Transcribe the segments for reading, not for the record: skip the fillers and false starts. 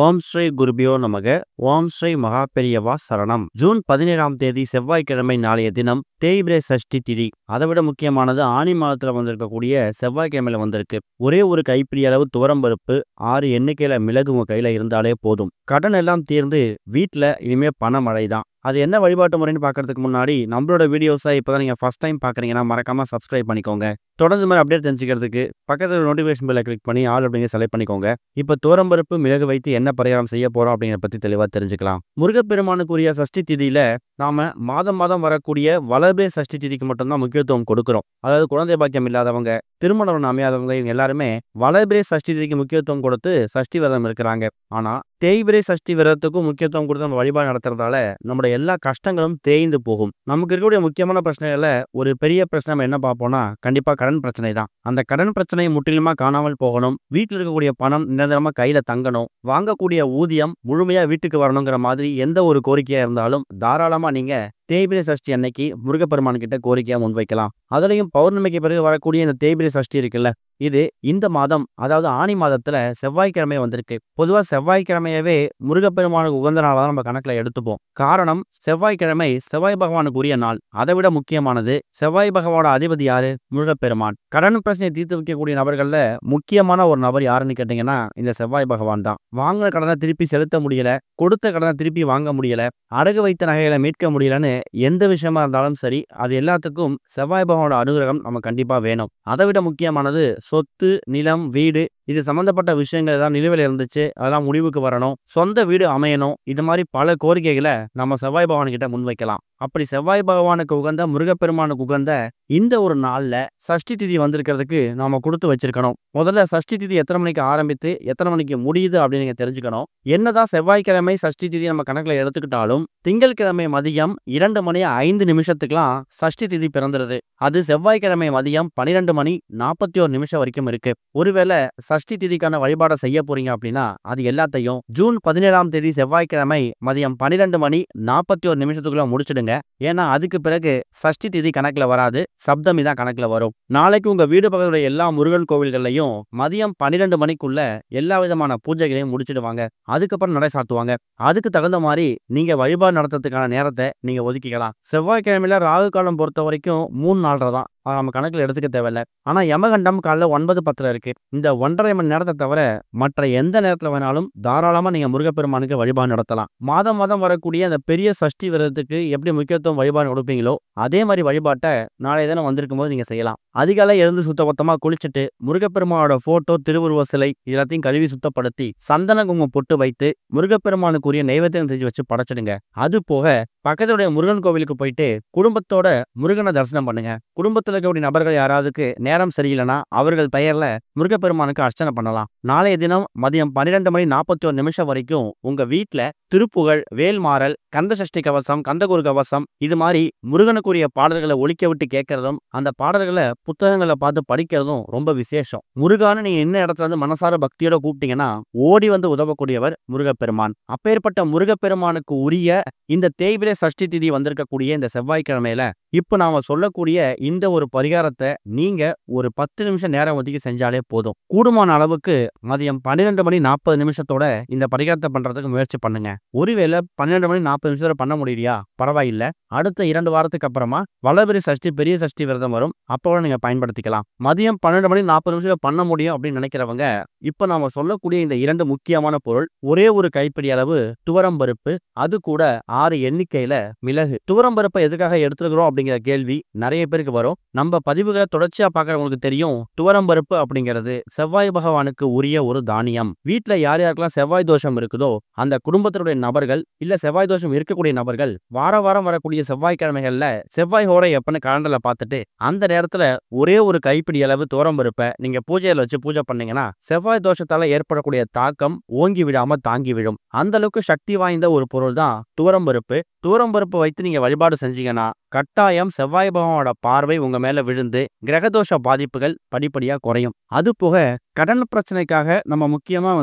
ஓம் ஸ்ரீ குருபியோ நமக. ஓம் ஸ்ரீ மகாபெரியவா சரணம். ஜூன் 17ஆம் தேதி செவ்வாய்க்கிழமை நாளைய தினம் தேய்பிரை சஷ்டி திதி. அதை விட முக்கியமானது ஆனி மாதத்துல வந்திருக்கக்கூடிய செவ்வாய்க்கிழமையில வந்திருக்கு. ஒரே ஒரு கைப்பிடி அளவு துவரம்பருப்பு 6 எண்ணிக்கையில மிளகு உங்க கையில இருந்தாலே போதும். கடன் எல்லாம் தீர்ந்து வீட்டுல இனிமே பண மழை தான். அது என்ன வழிபாட்டு முறைன்னு பார்க்கறதுக்கு முன்னாடி நம்மளோட வீடியோஸை இப்போதான் நீங்கள் ஃபர்ஸ்ட் டைம் பார்க்குறீங்கன்னா மறக்காமல் சப்ஸ்கிரைப் பண்ணிக்கோங்க. தொடர்ந்து மாதிரி அப்டேட் தெரிஞ்சுக்கிறதுக்கு பக்கத்தில் நோட்டிஃபிகேஷன் பெல்லை கிளிக் பண்ணி ஆல் அப்படிங்க செலக்ட் பண்ணிக்கோங்க. இப்போ துவரம்பருப்பு மிளகு வைத்து என்ன பரிகாரம் செய்ய போகிறோம் அப்படிங்கிற பற்றி தெளிவாக தெரிஞ்சுக்கலாம். முருகப்பெருமானுக்குரிய சஷ்டி திதியில் நாம் மாதம் மாதம் வரக்கூடிய வளர்பிறை சஷ்டி திதிக்கு மட்டும்தான் முக்கியத்துவம் கொடுக்குறோம். அதாவது குழந்தை பாக்கியம் இல்லாதவங்க, திருமணம் அமையாதவங்க, இவங்க எல்லாருமே வளர்பிறை சஷ்டி திதிக்கு முக்கியத்துவம் கொடுத்து சஷ்டி விரதம் இருக்கிறாங்க. ஆனால் தேய்பிரை சஷ்டி விரதத்துக்கும் முக்கியத்துவம் கொடுத்து நம்ம வழிபாடு நடத்துறதால நம்முடைய எல்லா கஷ்டங்களும் தேய்ந்து போகும். நமக்கு இருக்கக்கூடிய முக்கியமான பிரச்சனைகளை ஒரு பெரிய பிரச்சனை நம்ம என்ன பார்ப்போம்னா கண்டிப்பா கடன் பிரச்சனை தான். அந்த கடன் பிரச்சனையை முற்றிலுமா காணாமல் போகணும். வீட்டில் இருக்கக்கூடிய பணம் நிரந்தரமா கையில தங்கணும். வாங்கக்கூடிய ஊதியம் முழுமையா வீட்டுக்கு வரணுங்கிற மாதிரி எந்த ஒரு கோரிக்கையா இருந்தாலும் தாராளமா நீங்க தேய்பிரை சஷ்டி அன்னைக்கு முருகப்பெருமான் கிட்ட கோரிக்கையா முன்வைக்கலாம். அதுலயும் பௌர்ணமிக்கு பிறகு வரக்கூடிய இந்த தேய்பிரை சஷ்டி இருக்குல்ல, இது இந்த மாதம் அதாவது ஆனி மாதத்துல செவ்வாய்க்கிழமை வந்திருக்கு. பொதுவா செவ்வாய்க்கிழமையவே முருகப்பெருமானுக்கு உகந்த நாளாக நம்ம கணக்குல எடுத்துப்போம். காரணம், செவ்வாய்க்கிழமை செவ்வாய் பகவானுக்கு உரிய நாள். அதை விட முக்கியமானது, செவ்வாய் பகவானோட அதிபதி யாரு? முருகப்பெருமான். கடன் பிரச்சனையை தீர்த்து வைக்கக்கூடிய நபர்கள்ல முக்கியமான ஒரு நபர் யாருன்னு கேட்டீங்கன்னா இந்த செவ்வாய் பகவான் தான். வாங்கின கடனை திருப்பி செலுத்த முடியல, கொடுத்த கடனை திருப்பி வாங்க முடியல, அடகு வைத்த நகைகளை மீட்க முடியலன்னு எந்த விஷயமா இருந்தாலும் சரி, அது எல்லாத்துக்கும் செவ்வாய் பகவானோட அனுகிரகம் நம்ம கண்டிப்பா வேணும். அதை விட முக்கியமானது சொத்து, நிலம், வீடு, இது சம்பந்தப்பட்ட விஷயங்கள் ஏதாவது நிலுவையில் இருந்துச்சு, அதெல்லாம் முடிவுக்கு வரணும். சொந்த வீடு அமையணும். இது மாதிரி பல கோரிக்கைகளை நம்ம செவ்வாய் பகவான் கிட்ட முன்வைக்கலாம். அப்படி செவ்வாய் பகவானுக்கு உகந்த, முருகப்பெருமானுக்கு உகந்த இந்த ஒரு நாள்ல சஷ்டி திதி வந்திருக்கிறதுக்கு நாம கொடுத்து வச்சிருக்கணும். முதல்ல சஷ்டி திதி எத்தனை மணிக்கு ஆரம்பித்து எத்தனை மணிக்கு முடியுது அப்படின்னு நீங்க தெரிஞ்சுக்கணும். என்னதான் செவ்வாய்க்கிழமை சஷ்டி திதி நம்ம கணக்குல எடுத்துக்கிட்டாலும் திங்கட்கிழமை மதியம் 2 மணி 5 நிமிஷத்துக்குலாம் சஷ்டி திதி பிறந்துருது. அது செவ்வாய்க்கிழமை மதியம் 12 மணி 41 நிமிஷம் வரைக்கும் இருக்கு. ஒருவேளை சஷ்டி திதிக்கான வழிபாடை செய்ய போறீங்க அப்படின்னா அது எல்லாத்தையும் ஜூன் 17ஆம் தேதி செவ்வாய்க்கிழமை மதியம் 12 மணி 41 நிமிஷத்துக்குள்ள முடிச்சிடுங்க. ஏன்னா அதுக்கு பிறகு சஷ்டி திதி கணக்குல வராது, சப்தமி தான் கணக்குல வரும். நாளைக்கு உங்க வீடு பக்கத்துல எல்லா முருகன் கோவில்கள்லையும் மதியம் 12 மணிக்குள்ள எல்லா விதமான பூஜைகளையும் முடிச்சிடுவாங்க. அதுக்கப்புறம் நடை சாத்துவாங்க. அதுக்கு தகுந்த மாதிரி நீங்க வழிபாடு நடத்துறதுக்கான நேரத்தை நீங்க ஒதுக்கிக்கலாம். செவ்வாய்க்கிழமையில ராகு காலம் பொறுத்த வரைக்கும் 3-4 தான். நம்ம கணக்கில் எடுத்துக்க தேவையில்ல. ஆனா யமகண்டம் காலைல 9:10 இருக்கு. இந்த 1.5 மணி நேரத்தை தவிர மற்ற எந்த நேரத்துல வேணாலும் தாராளமா நீங்க முருகப்பெருமானுக்கு வழிபாடு நடத்தலாம். மாதம் மாதம் வரக்கூடிய அந்த பெரிய சஷ்டி விரதத்துக்கு எப்படி முக்கியத்துவம் வழிபாடு கொடுப்பீங்களோ அதே மாதிரி வழிபாட்டை நாளைய தினம் வந்திருக்கும் போது நீங்க செய்யலாம். அதிகாலை எழுந்து சுத்தபத்தமா குளிச்சுட்டு முருகப்பெருமானோட போட்டோ, திருவுருவ சிலை எல்லாத்தையும் கழுவி சுத்தப்படுத்தி சந்தன குங்குமம் பொட்டு வைத்து முருகப்பெருமானுக்குரிய நைவேத்தியம் செஞ்சு வச்சு படைச்சிடுங்க. அது போக பக்கத்துடைய முருகன் கோவிலுக்கு போயிட்டு குடும்பத்தோட முருகனை தரிசனம் பண்ணுங்க. குடும்பத்தில் இருக்கக்கூடிய நபர்கள் யாராவதுக்கு நேரம் சரியில்லைன்னா அவர்கள் பெயர்ல முருகப்பெருமானுக்கு அர்ச்சனை பண்ணலாம். நாளைய தினம் மதியம் 12 மணி 41 நிமிஷம் வரைக்கும் உங்க வீட்டுல திருப்புகழ், வேல்மாறல், கந்த சஷ்டி கவசம், கந்தகுரு கவசம், இது மாதிரி முருகனுக்குரிய பாடல்களை ஒலிக்க விட்டு கேட்கறதும் அந்த பாடல்களை புத்தகங்களை பார்த்து படிக்கிறதும் ரொம்ப விசேஷம். முருகான்னு நீங்க என்ன இடத்துல இருந்து மனசார பக்தியோட கூப்பிட்டீங்கன்னா ஓடி வந்து உதவக்கூடியவர் முருகப்பெருமான். அப்பேற்பட்ட முருகப்பெருமானுக்கு உரிய இந்த தேய்பிரை சஷ்டி திதி வந்திருக்கக்கூடிய இந்த செவ்வாய்க்கிழமையில இப்ப நாம சொல்லக்கூடிய இந்த ஒரு பரிகாரத்தை நீங்க ஒரு 10 நிமிஷம் நேரம் ஒதுக்கி செஞ்சாலே போதும். கூடுமான அளவுக்கு மதியம் 12 மணி 40 நிமிஷத்தோட இந்த பரிகாரத்தை பண்றதுக்கு முயற்சி பண்ணுங்க. ஒருவேளை 12 மணி 40 நிமிஷத்தோட பண்ண முடியலையா, பரவாயில்ல. அடுத்த 2 வாரத்துக்கு அப்புறமா வளர்பிறை சஷ்டி, பெரிய சஷ்டி விரதம் வரும். அப்போ நீங்க பயன்படுத்திக்கலாம். மதியம் 12 மணி 40 நிமிஷம் பண்ண முடியும் அப்படின்னு நினைக்கிறவங்க இப்ப நாம சொல்லக்கூடிய இந்த 2 முக்கியமான பொருள், ஒரே ஒரு கைப்பிடி அளவு துவரம்பருப்பு, அது கூட 6 எண்ணிக்கையில மிளகு. துவரம்பருப்பை எதுக்காக எடுத்துக்கிறோம் அப்படிங்கிற கேள்வி நிறைய பேருக்கு வரும். நம்ம பதிவுகளை தொடர்ச்சியா பார்க்கறவங்களுக்கு தெரியும், துவரம்பருப்பு அப்படிங்கிறது செவ்வாய் பகவானுக்கு உரிய ஒரு தானியம். வீட்டுல யார் யாருக்கெல்லாம் செவ்வாய் தோஷம் இருக்குதோ அந்த குடும்பத்தினுடைய நபர்கள், இல்ல செவ்வாய் தோஷம் இருக்கக்கூடிய நபர்கள் வார வாரம் வரக்கூடிய செவ்வாய்க்கிழமைகள்ல செவ்வாய் ஹோரை எப்பன்னு கலண்டர்ல பார்த்துட்டு அந்த நேரத்துல ஒரே ஒரு கைப்பிடி அளவு துவரம்பருப்பை நீங்க பூஜையில வச்சு பூஜை பண்ணீங்கன்னா செவ்வாய் தோஷத்தால ஏற்படக்கூடிய தாக்கம் ஓங்கி விடாம தாங்கி விடும். அந்த அளவுக்கு சக்தி வாய்ந்த ஒரு பொருள் தான் துவரம்பருப்பு. துவரம்பருப்பு வைத்து நீங்க வழிபாடு செஞ்சீங்கன்னா கட்டாயம் செவ்வாய் பகவானோட பார்வை உங்க மேல விழுந்து கிரகதோஷ பாதிப்புகள் படிப்படியா குறையும். அது போக கடன் பிரச்சனைக்காக நம்ம முக்கியமா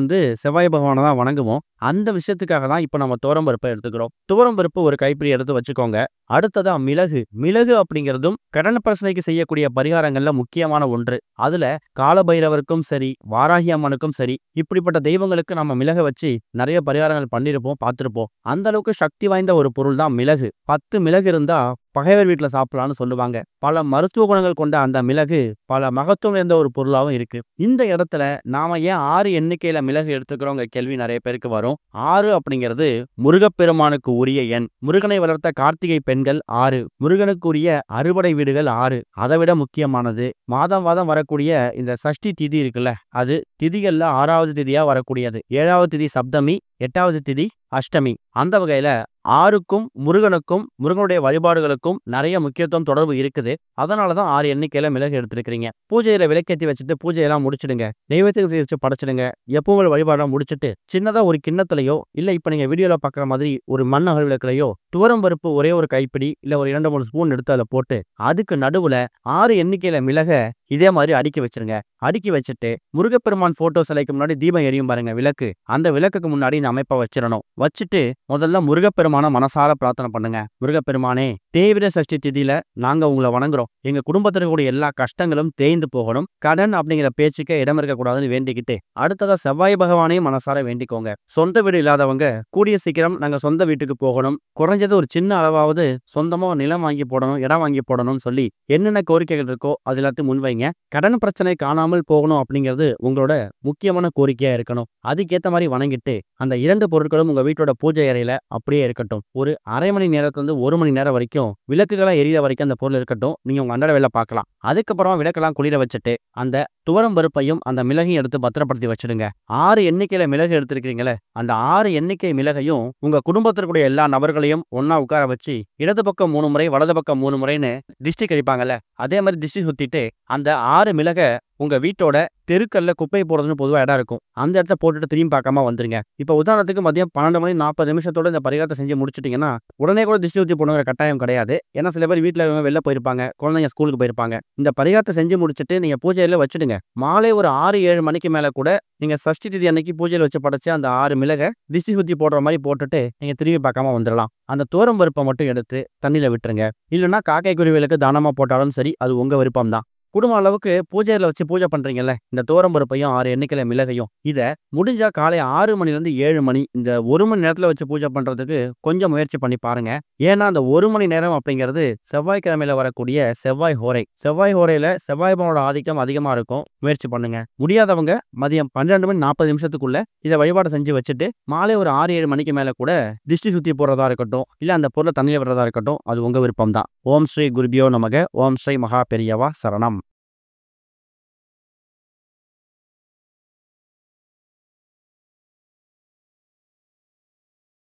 செவ்வாய் பகவானை தான் வணங்குவோம். அந்த விஷயத்துக்காக தான் இப்ப நம்ம துவரம் பருப்பை எடுத்துக்கிறோம். துவரம் பருப்பு ஒரு கைப்பிடி எடுத்து வச்சுக்கோங்க. அடுத்ததா மிளகு. மிளகு அப்படிங்கிறதும் கடன் பிரச்சனைக்கு செய்யக்கூடிய பரிகாரங்கள்ல முக்கியமான ஒன்று. அதுல காலபைரவருக்கும் சரி, வாராகி அம்மனுக்கும் சரி, இப்படிப்பட்ட தெய்வங்களுக்கு நம்ம மிளக வச்சு நிறைய பரிகாரங்கள் பண்ணியிருப்போம், பார்த்திருப்போம். அந்த அளவுக்கு சக்தி வாய்ந்த ஒரு பொருள் தான் மிளகு. 10 மிளகு இருந்தா பகைவர் வீட்டுல சாப்பிடலாம்னு சொல்லுவாங்க. பல மருத்துவ குணங்கள் கொண்ட அந்த மிளகு பல மகத்துவம் நிறைந்த ஒரு பொருளாவும் இருக்கு. இந்த இடத்துல நாம ஏன் 6 எண்ணிக்கையில மிளகு எடுத்துக்கிறோங்க கேள்வி நிறைய பேருக்கு வரும். 6 அப்படிங்கிறது முருகப்பெருமானுக்கு உரிய எண். முருகனை வளர்த்த கார்த்திகை பெண்கள் 6. முருகனுக்குரிய அறுபடை வீடுகள் 6. அதை விட முக்கியமானது மாதம் வரக்கூடிய இந்த சஷ்டி திதி இருக்குல்ல, அது திதிகள்ல 6வது திதியா வரக்கூடியது. 7வது திதி சப்தமி, 8வது திதி அஷ்டமி. அந்த வகையில 6க்கும் முருகனுக்கும் முருகனுடைய வழிபாடுகளுக்கும் நிறைய முக்கியத்துவம் தொடர்பு இருக்குது. அதனாலதான் 6 எண்ணிக்கையில மிளகு எடுத்திருக்கிறீங்க. பூஜையில விளக்கேற்றி வச்சுட்டு பூஜையெல்லாம் முடிச்சிடுங்க. தெய்வத்துக்கு வச்சு படைச்சிடுங்க. எப்பவும் வழிபாடெல்லாம் முடிச்சுட்டு சின்னதா ஒரு கிண்ணத்திலையோ இல்ல இப்ப நீங்க வீடியோல பாக்குற மாதிரி ஒரு மண் அகல் விளக்குலையோ துவரம் பருப்பு ஒரே ஒரு கைப்பிடி இல்ல ஒரு 2-3 ஸ்பூன் எடுத்து அதில் போட்டு அதுக்கு நடுவுல 6 எண்ணிக்கையில மிளக இதே மாதிரி அடுக்கி வச்சிருங்க. அடுக்கி வச்சுட்டு முருகப்பெருமான் போட்டோ சிலைக்கு முன்னாடி தீபம் எரியும் பாருங்க விளக்கு, அந்த விளக்குக்கு முன்னாடி இந்த அமைப்பை வச்சிடணும். வச்சுட்டு முதல்ல முருகப்பெருமான மனசார பிரார்த்தனை பண்ணுங்க. முருகப்பெருமானே, தேய்பிரை சஷ்டி திதியில நாங்க உங்களை வணங்குறோம். எங்க குடும்பத்திற்கு கூடிய எல்லா கஷ்டங்களும் தேய்ந்து போகணும். கடன் அப்படிங்கிற பேச்சுக்கே இடம் இருக்கக்கூடாதுன்னு வேண்டிக்கிட்டு அடுத்ததா செவ்வாய் பகவானையும் மனசார வேண்டிக்கோங்க. சொந்த வீடு இல்லாதவங்க கூடிய சீக்கிரம் நாங்க சொந்த வீட்டுக்கு போகணும், குறைஞ்சது ஒரு சின்ன அளவாவது சொந்தமா நிலம் வாங்கி போடணும், இடம் வாங்கி போடணும்னு சொல்லி என்னென்ன கோரிக்கைகள் இருக்கோ அது எல்லாத்தையும் முன்வைங்க. கடன் பிரச்சனை காணாமல் போகணும் அப்படிங்கிறது உங்களோட முக்கியமான கோரிக்கையா இருக்கணும். அதுக்கேற்ற மாதிரி வணங்கிட்டு அந்த 2 பொருட்களும் உங்க வீட்டோட பூஜை அறையில அப்படியே இருக்கட்டும். ஒரு அரை மணி நேரத்துல 1 மணி நேரம் வரைக்கும் விளக்குகளா எரிய வரைக்கும் அந்த பொருள் இருக்கட்டும். நீங்க உங்க அன்றாட வேலை பார்க்கலாம். அதுக்கப்புறம் விளக்கெல்லாம் குளிர வச்சுட்டு அந்த துவரம் பருப்பையும் அந்த மிளகையும் எடுத்து பத்திரப்படுத்தி வச்சிடுங்க. 6 எண்ணிக்கையில மிளகு எடுத்திருக்கீங்களே, அந்த 6 எண்ணிக்கை மிளகையும் உங்க குடும்பத்திற்குரிய எல்லா நபர்களையும் ஒன்னா உட்கார வச்சு இடது பக்கம் 3 முறை வலது பக்கம் 3 முறைன்னு திஷ்டி கழிப்பாங்கல்ல, அதே மாதிரி திஷ்டி சுத்திட்டு அந்த 6 மிளக உங்க வீட்டோட தெருக்கல்ல குப்பை போடுறதுன்னு பொதுவா இடம் இருக்கும், அந்த இடத்த போட்டுட்டு திரும்பி பார்க்காம வந்துருங்க. இப்ப உதாரணத்துக்கு மதியம் 12 மணி 40 நிமிஷத்தோட இந்த பரிகாரத்தை செஞ்சு முடிச்சிட்டீங்கன்னா உடனே கூட திஷ்டி ஊத்தி போடுங்கிற கட்டாயம் கிடையாது. ஏன்னா சில பேர் வீட்டுல வெளில போயிருப்பாங்க, குழந்தைங்க ஸ்கூலுக்கு போயிருப்பாங்க. இந்த பரிகாரத்தை செஞ்சு முடிச்சுட்டு நீங்க பூஜையில வச்சுடுங்க. மாலை ஒரு 6-7 மணிக்கு மேல கூட நீங்க சஷ்டி திதி அன்னைக்கு பூஜையில வச்சு படைச்சு அந்த 6 மிளக திஷ்டி சுத்தி போடுற மாதிரி போட்டுட்டு நீங்க திரும்பி பார்க்காம வந்துடலாம். அந்த துவரம் பருப்பை மட்டும் எடுத்து தண்ணியில விட்டுருங்க. இல்லைன்னா காக்கை குருவிகளுக்கு தானமா போட்டாலும் சரி, அது உங்க விருப்பம் தான். குடும்ப அளவுக்கு பூஜையில வச்சு பூஜை பண்றீங்கல்ல, இந்த துவரம் பருப்பையும் 6 எண்ணிக்கையில மிளகையும் இத முடிஞ்சா காலை 6 மணிலேருந்து 7 மணி இந்த 1 மணி நேரத்துல வச்சு பூஜை பண்றதுக்கு கொஞ்சம் முயற்சி பண்ணி பாருங்க. ஏன்னா அந்த 1 மணி நேரம் அப்படிங்கிறது செவ்வாய்க்கிழமையில வரக்கூடிய செவ்வாய் ஹோரை. செவ்வாய் ஹோரையில செவ்வாய் பகவானோட ஆதிக்கம் அதிகமா இருக்கும். முயற்சி பண்ணுங்க. முடியாதவங்க மதியம் 12 மணி 40 நிமிஷத்துக்குள்ள இதை வழிபாடு செஞ்சு வச்சுட்டு மாலை ஒரு 6-7 மணிக்கு மேல கூட திஷ்டி சுத்தி போடுறதா இருக்கட்டும், இல்ல அந்த பொருளை தண்ணியில விடுறதா இருக்கட்டும், அது உங்க விருப்பம் தான். ஓம் ஸ்ரீ குருபியோ நமக. ஓம் ஸ்ரீ மகா பெரியவா சரணம்.